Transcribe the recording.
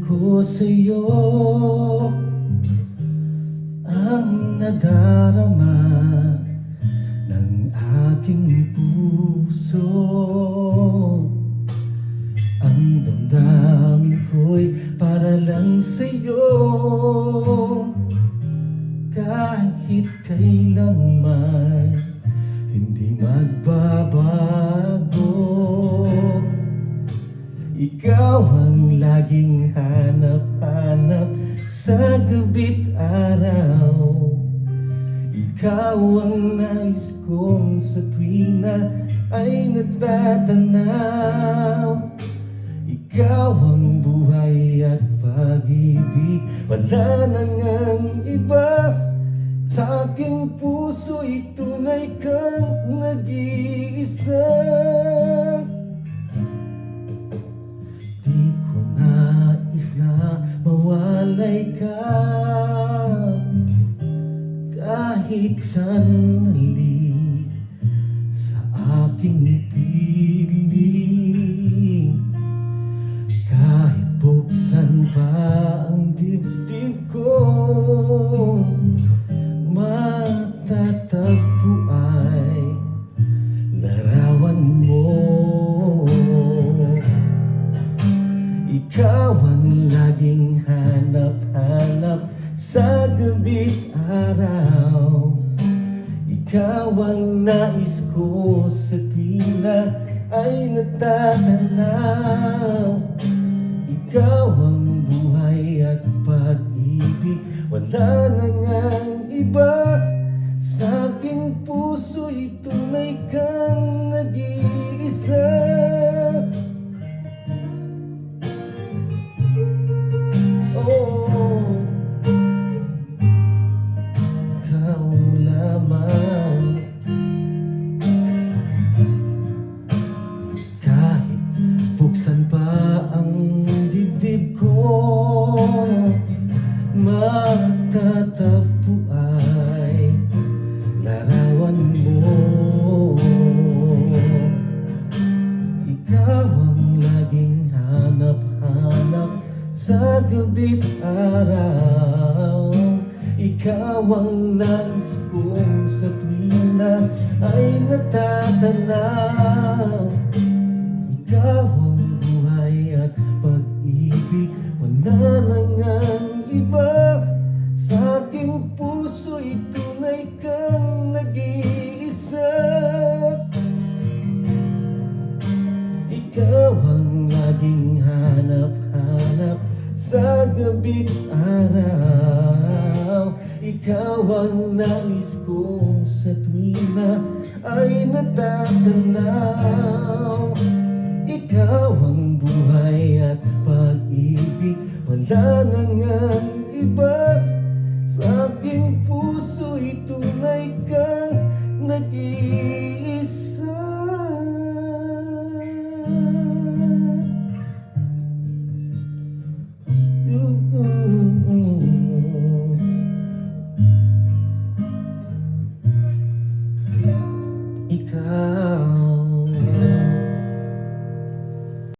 ko sa'yo ang nadarama ng aking puso. Ang damdamin ko'y para lang sa'yo, kahit kailanman hindi magbabago. Ikaw ang laging hanap-hanap sa gabi't araw. Ikaw ang nais kong sa tuwina ay natatanaw. Ikaw ang buhay at pag-ibig, wala na ngang iba. Sa aking puso'y tunay kang nag-iisa. Di ko nais na mawalay ka kahit sandali sa aking piling. Kahit buksan pa ang dibdib ko, matatagpo ay larawan mo. Ikaw ang laging hanap-hanap sa gabi't araw. Ikaw ang nais ko sa tuwina ay natatanaw. Ikaw ang buhay at pag-ibig, wala na ngang iba. Sa aking puso'y tunay kang nag-iisa. Oh, ikaw lamang. Kahit buksan pa ang dibdib ko, matatagpo ay larawan mo. Ikaw ang laging hanap-hanap sa gabi't araw. Ikaw ang nais kong sa tuwina ay natatanaw. Ikaw ang buhay at pag-ibig, wala na ngang iba. Sa aking puso'y tunay kang nag-iisa. Ikaw ang laging hanap-hanap sa gabi't araw. Ikaw ang nais kong sa tuwina ay natatanaw.